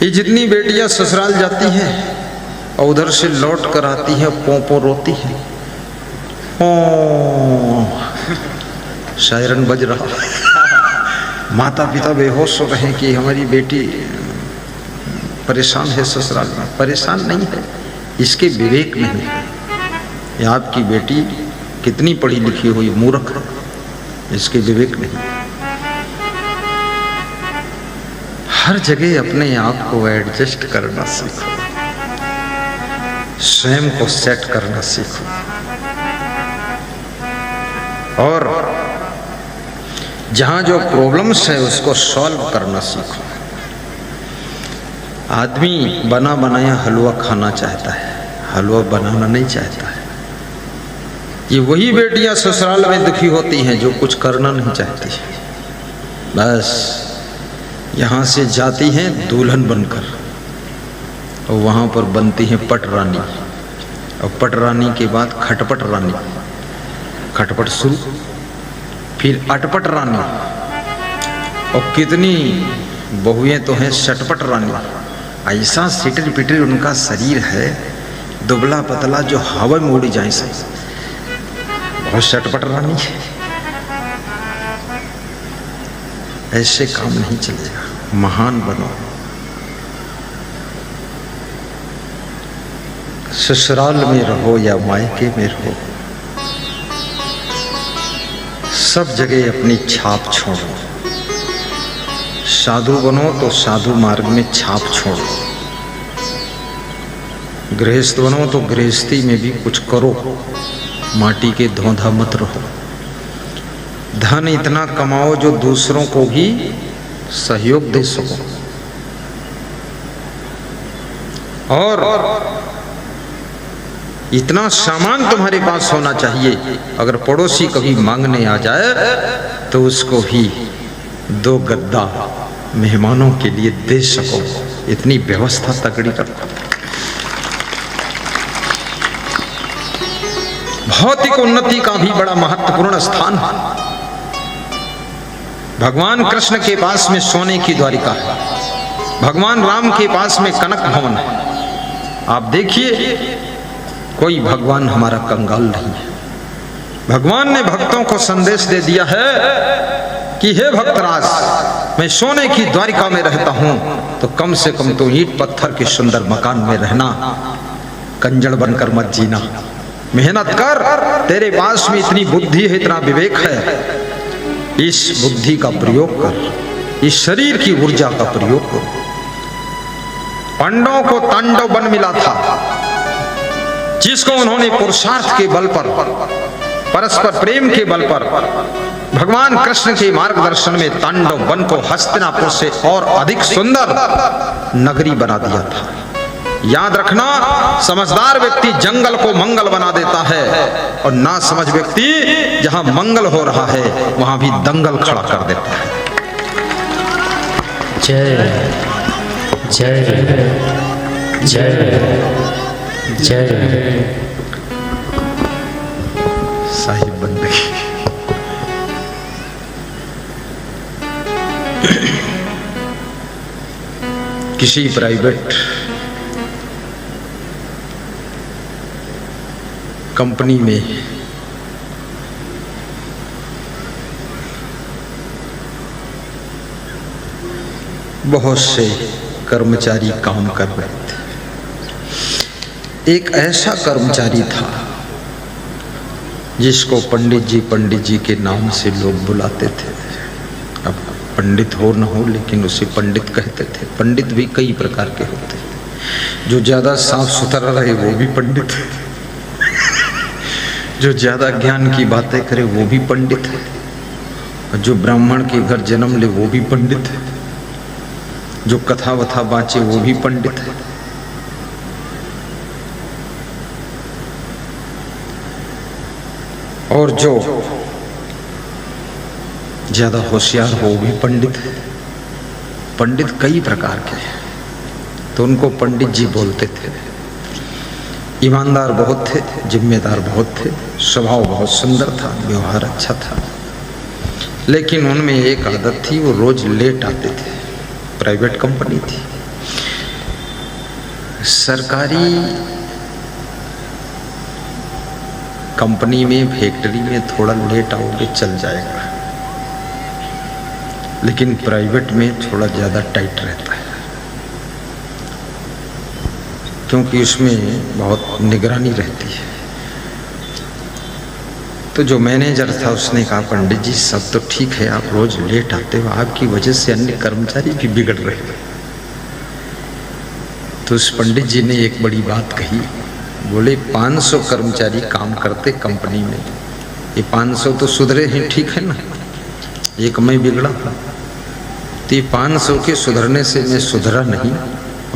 ये जितनी बेटियां ससुराल जाती हैं और उधर से लौट कर आती है पों रोती है, शायरन बज रहा, माता पिता बेहोश हो रहे हैं कि हमारी बेटी परेशान है ससुराल में। परेशान नहीं है, इसके विवेक नहीं है। ये आपकी बेटी कितनी पढ़ी लिखी हुई मूर्ख है, इसके विवेक नहीं। हर जगह अपने आप को एडजस्ट करना सीखो, स्वयं को सेट करना सीखो और जहां जो प्रॉब्लम्स है उसको सॉल्व करना सीखो। आदमी बना बनाया हलवा खाना चाहता है, हलवा बनाना नहीं चाहता है। ये वही बेटियां ससुराल में दुखी होती हैं जो कुछ करना नहीं चाहती। बस यहाँ से जाती हैं दुल्हन बनकर और वहाँ पर बनती हैं पट रानी, और पट रानी के बाद खटपट रानी, खटपट शुरू, फिर अटपट रानी, और कितनी बहुएं तो हैं सटपट रानी। ऐसा सिटर पिटर उनका शरीर है, दुबला पतला जो हवा में उड़ जाए से, बहुत सटपट रानी है। ऐसे काम नहीं चलेगा, महान बनो। ससुराल में रहो या मायके में रहो, सब जगह अपनी छाप छोड़ो। साधु बनो तो साधु मार्ग में छाप छोड़ो, गृहस्थ बनो तो गृहस्थी में भी कुछ करो, माटी के धोंधा मत रहो। धन इतना कमाओ जो दूसरों को भी सहयोग दे सको, और इतना सामान तुम्हारे पास होना चाहिए, अगर पड़ोसी कभी मांगने आ जाए तो उसको भी 2 गद्दा मेहमानों के लिए दे सको। इतनी व्यवस्था तगड़ी रखो। भौतिक उन्नति का भी बड़ा महत्वपूर्ण स्थान है। भगवान कृष्ण के पास में सोने की द्वारिका है, भगवान राम के पास में कनक भवन है। आप देखिए, कोई भगवान हमारा कंगाल नहीं है। भगवान ने भक्तों को संदेश दे दिया है कि हे भक्तराज, मैं सोने की द्वारिका में रहता हूं, तो कम से कम तो ईंट पत्थर के सुंदर मकान में रहना, कंजड़ बनकर मत जीना, मेहनत कर। तेरे पास में इतनी बुद्धि है, इतना विवेक है, इस बुद्धि का प्रयोग कर, इस शरीर की ऊर्जा का प्रयोग कर। पांडवों को तांडव वन मिला था, जिसको उन्होंने पुरुषार्थ के बल पर, परस्पर प्रेम के बल पर, भगवान कृष्ण के मार्गदर्शन में तांडव वन को हस्तिनापुर से और अधिक सुंदर नगरी बना दिया था। याद रखना, समझदार व्यक्ति जंगल को मंगल बना देता है, और ना समझ व्यक्ति जहां मंगल हो रहा है वहां भी दंगल खड़ा कर देता है। जय जय जय जय साहिब बंदगी। किसी प्राइवेट कंपनी में बहुत से कर्मचारी काम कर रहे थे। एक ऐसा कर्मचारी था जिसको पंडित जी के नाम से लोग बुलाते थे। अब पंडित हो न हो, लेकिन उसे पंडित कहते थे। पंडित भी कई प्रकार के होते थे। जो ज़्यादा साफ सुथरा रहे वो भी पंडित है, जो ज़्यादा ज्ञान की बातें करे वो भी पंडित है, और जो ब्राह्मण के घर जन्म ले वो भी पंडित है, जो कथा वथा बाँचे वो भी पंडित है। और जो ज्यादा होशियार हो वो भी पंडित है। पंडित कई प्रकार के हैं, तो उनको पंडित जी बोलते थे। ईमानदार बहुत थे, जिम्मेदार बहुत थे, स्वभाव बहुत सुंदर था, व्यवहार अच्छा था। लेकिन उनमें एक आदत थी, वो रोज लेट आते थे। प्राइवेट कंपनी थी, सरकारी कंपनी में, फैक्ट्री में थोड़ा लेट आओगे चल जाएगा, लेकिन प्राइवेट में थोड़ा ज़्यादा टाइट रहता है, क्योंकि उसमें बहुत निगरानी रहती है। तो जो मैनेजर था उसने कहा, पंडित जी सब तो ठीक है, आप रोज लेट आते हो, आपकी वजह से अन्य कर्मचारी भी बिगड़ रहे हैं। तो उस पंडित जी ने एक बड़ी बात कही, बोले 500 कर्मचारी काम करते कंपनी में, ये 500 तो सुधरे हैं, ठीक है ना, एक मैं बिगड़ा, तो ये 500 के सुधरने से मैं सुधरा नहीं,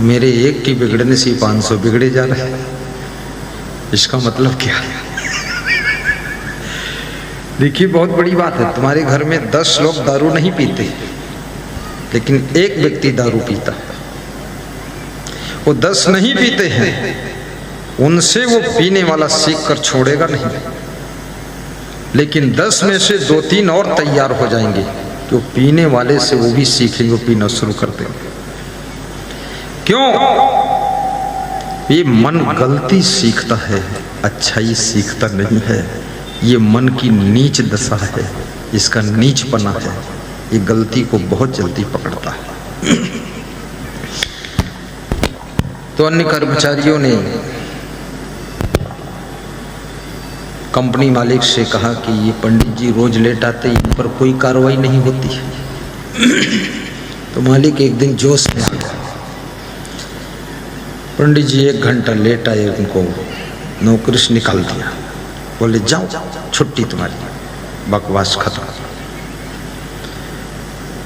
मेरे एक की बिगड़ने से 500 बिगड़े जा रहे हैं। इसका मतलब क्या है? देखिए बहुत बड़ी बात है, तुम्हारे घर में 10 लोग दारू नहीं पीते, लेकिन एक व्यक्ति दारू पीता है, वो 10 नहीं पीते हैं, उनसे वो पीने वाला सीख कर छोड़ेगा नहीं, लेकिन 10 में से 2-3 और तैयार हो जाएंगे कि वो पीने वाले से वो भी सीखेंगे, पीना शुरू कर देंगे। क्यों? ये मन गलती सीखता है, अच्छाई सीखता नहीं है। ये मन की नीच दशा है, इसका नीचपना है, ये गलती को बहुत जल्दी पकड़ता है। तो अन्य कर्मचारियों ने कंपनी मालिक से कहा कि ये पंडित जी रोज लेट आते, इन पर कोई कार्रवाई नहीं होती है। तो मालिक एक दिन जोश में आ गया, पंडित जी 1 घंटा लेट आए, उनको नौकरी से निकाल दिया, बोले जाओ छुट्टी तुम्हारी, बकवास खत्म।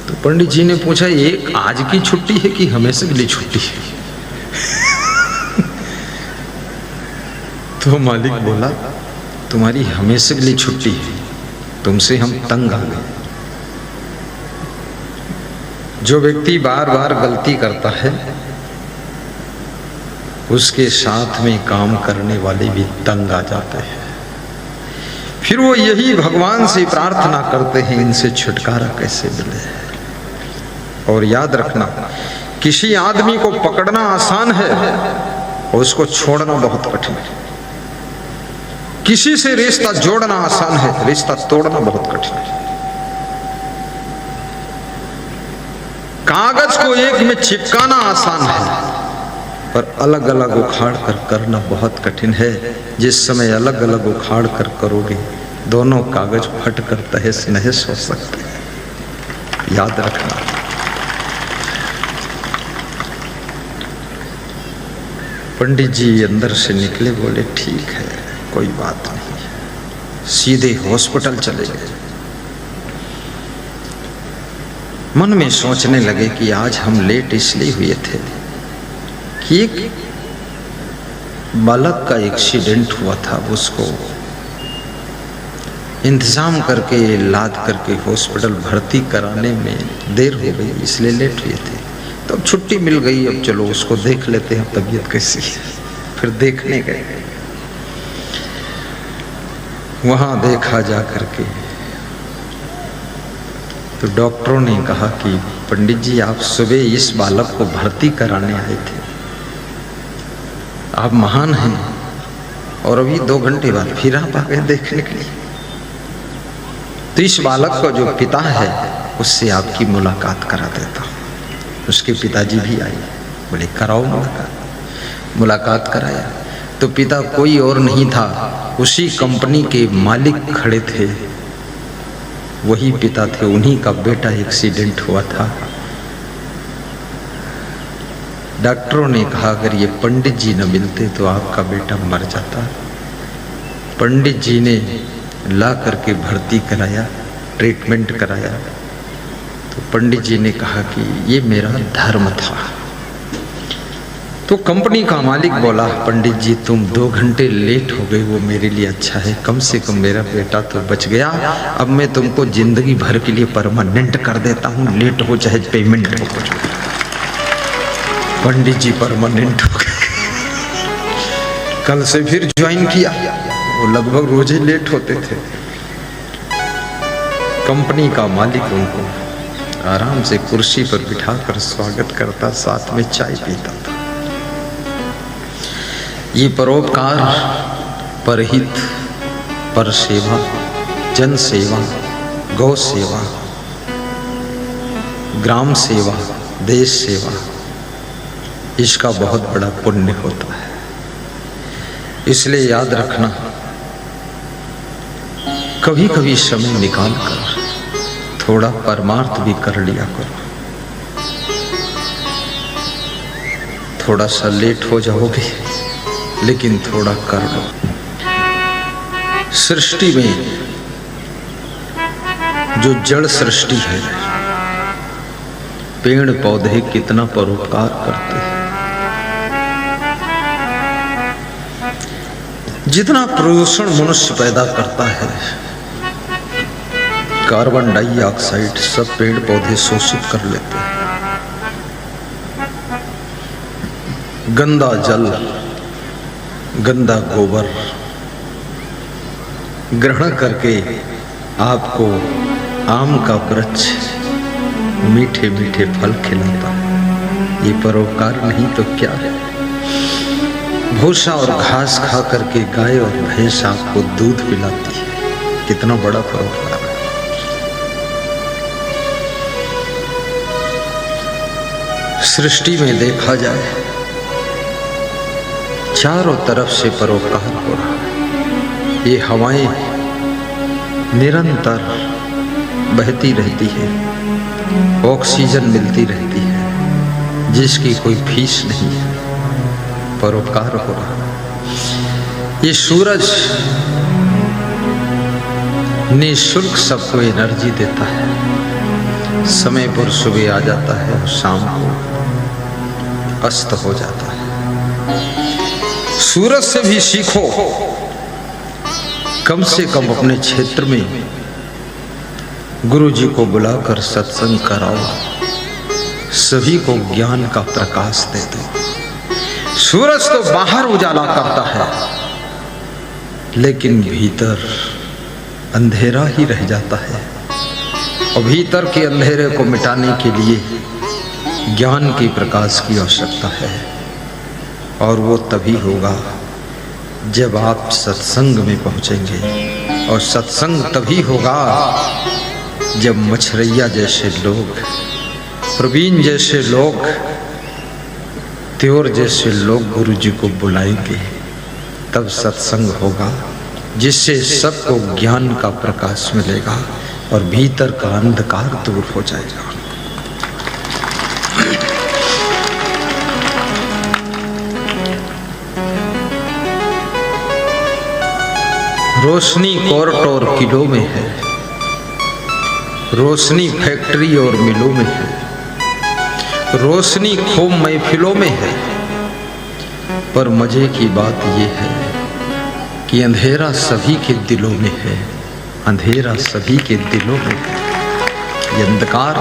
तो पंडित जी ने पूछा, एक आज की छुट्टी है कि हमेशा के लिए छुट्टी है? तो मालिक बोला, तुम्हारी हमेशा के लिए छुट्टी है, तुमसे हम तंग आ गए। जो व्यक्ति बार बार गलती करता है, उसके साथ में काम करने वाले भी तंग आ जाते हैं, फिर वो यही भगवान से प्रार्थना करते हैं, इनसे छुटकारा कैसे मिले। और याद रखना, किसी आदमी को पकड़ना आसान है और उसको छोड़ना बहुत कठिन है। किसी से रिश्ता जोड़ना आसान है, रिश्ता तोड़ना बहुत कठिन है। कागज को एक में चिपकाना आसान है, पर अलग अलग उखाड़ कर करना बहुत कठिन है। जिस समय अलग अलग उखाड़ कर करोगे, दोनों कागज फट कर तहस नहस हो सकते हैं, याद रखना। पंडित जी अंदर से निकले, बोले ठीक है कोई बात नहीं, सीधे हॉस्पिटल चले गए। मन में सोचने लगे कि आज हम लेट इसलिए हुए थे कि एक बालक का एक्सीडेंट हुआ था, उसको इंतजाम करके लाद करके हॉस्पिटल भर्ती कराने में देर हो गई, इसलिए लेट हुए थे। तो अब छुट्टी मिल गई, अब चलो उसको देख लेते हैं तबीयत कैसी है। फिर देखने गए, वहां देखा जा करके तो डॉक्टरों ने कहा कि पंडित जी आप सुबह इस बालक को भर्ती कराने आए थे, आप महान हैं, और अभी 2 घंटे बाद फिर आप आ गए देखने के लिए। तो इस बालक का जो पिता है उससे आपकी मुलाकात करा देता हूँ। उसके पिताजी भी आए, बोले कराओ मुलाकात। मुलाकात कराया तो पिता कोई और नहीं था, उसी कंपनी के मालिक खड़े थे, वही पिता थे, उन्हीं का बेटा एक्सीडेंट हुआ था। डॉक्टरों ने कहा अगर ये पंडित जी न मिलते तो आपका बेटा मर जाता। पंडित जी ने ला करके भर्ती कराया, ट्रीटमेंट कराया। तो पंडित जी ने कहा कि ये मेरा धर्म था। तो कंपनी का मालिक बोला, पंडित जी तुम 2 घंटे लेट हो गए, वो मेरे लिए अच्छा है, कम से कम मेरा बेटा तो बच गया। अब मैं तुमको जिंदगी भर के लिए परमानेंट कर देता हूँ, लेट हो चाहे पेमेंट हो। पंडित जी परमानेंट हो गए। कल से फिर ज्वाइन किया, वो लगभग रोज ही लेट होते थे। कंपनी का मालिक उनको आराम से कुर्सी पर बिठाकर स्वागत करता, साथ में चाय पीता था। ये परोपकार, परहित, पर सेवा, जन सेवा, गौ सेवा, ग्राम सेवा, देश सेवा, इसका बहुत बड़ा पुण्य होता है। इसलिए याद रखना, कभी कभी समय निकाल कर थोड़ा परमार्थ भी कर लिया करो। थोड़ा सा लेट हो जाओगे लेकिन थोड़ा कर लो। सृष्टि में जो जड़ सृष्टि है, पेड़ पौधे कितना परोपकार करते हैं। जितना प्रदूषण मनुष्य पैदा करता है, कार्बन डाइऑक्साइड सब पेड़ पौधे शोषित कर लेते हैं। गंदा जल, गंदा गोबर ग्रहण करके आपको आम का वृक्ष मीठे मीठे फल खिलाता है। ये परोपकार नहीं तो क्या है। भूसा और घास खा करके गाय और भैंस आपको दूध पिलाती है। कितना बड़ा परोपकार है। सृष्टि में देखा जाए, चारों तरफ से परोपकार हो रहा है। ये हवाएं निरंतर बहती रहती है, ऑक्सीजन मिलती रहती है, जिसकी कोई फीस नहीं है। परोपकार हो रहा है। ये सूरज निःशुल्क सबको एनर्जी देता है। समय पर सुबह आ जाता है और शाम को अस्त हो जाता है। सूरज से भी सीखो, कम से कम अपने क्षेत्र में गुरु जी को बुलाकर सत्संग कराओ, सभी को ज्ञान का प्रकाश दे दो। सूरज तो बाहर उजाला करता है, लेकिन भीतर अंधेरा ही रह जाता है। और भीतर के अंधेरे को मिटाने के लिए ज्ञान की प्रकाश की आवश्यकता है। और वो तभी होगा जब आप सत्संग में पहुंचेंगे। और सत्संग तभी होगा जब मछरैया जैसे लोग, प्रवीण जैसे लोग, त्योर जैसे लोग गुरु जी को बुलाएंगे। तब सत्संग होगा, जिससे सबको ज्ञान का प्रकाश मिलेगा और भीतर का अंधकार दूर हो जाएगा। रोशनी कोर्ट और किलों में है, रोशनी फैक्ट्री और मिलों में है, रोशनी खूब महफिलों में है। पर मजे की बात यह है कि अंधेरा सभी के दिलों में है। अंधेरा सभी के दिलों में है। ये अंधकार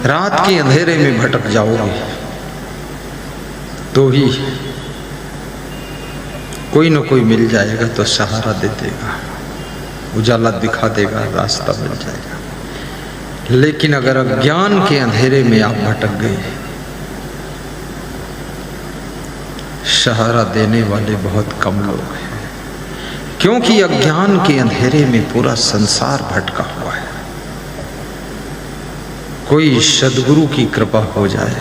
रात के अंधेरे में भटक जाओगे तो ही कोई न कोई मिल जाएगा तो सहारा दे देगा, उजाला दिखा देगा, रास्ता मिल जाएगा। लेकिन अगर अज्ञान के अंधेरे में आप भटक गए, सहारा देने वाले बहुत कम लोग हैं। क्योंकि अज्ञान के अंधेरे में पूरा संसार भटका हुआ है। कोई सद्गुरु की कृपा हो जाए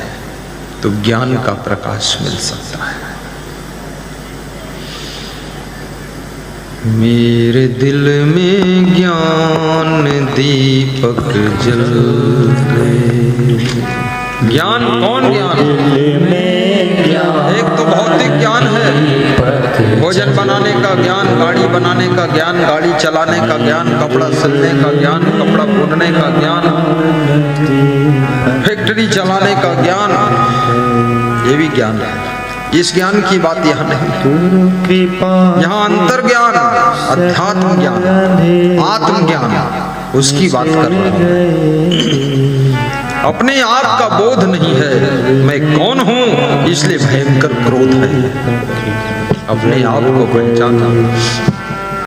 तो ज्ञान का प्रकाश मिल सकता है। मेरे दिल में ज्ञान दीपक जल गए। ज्ञान कौन ज्ञान? एक तो भौतिक ज्ञान है, भोजन बनाने का ज्ञान, गाड़ी बनाने का ज्ञान, गाड़ी चलाने का ज्ञान, कपड़ा सिलने का ज्ञान, कपड़ा बुनने का ज्ञान, फैक्ट्री चलाने का ज्ञान, ये भी ज्ञान है। इस ज्ञान की बात यहाँ नहीं। यहाँ अंतर ज्ञान, अध्यात्म ज्ञान, आत्म ज्ञान, उसकी बात कर रहा हूँ। अपने आप का बोध नहीं है, मैं कौन हूँ, इसलिए भयंकर क्रोध है। अपने आप को पहचाना।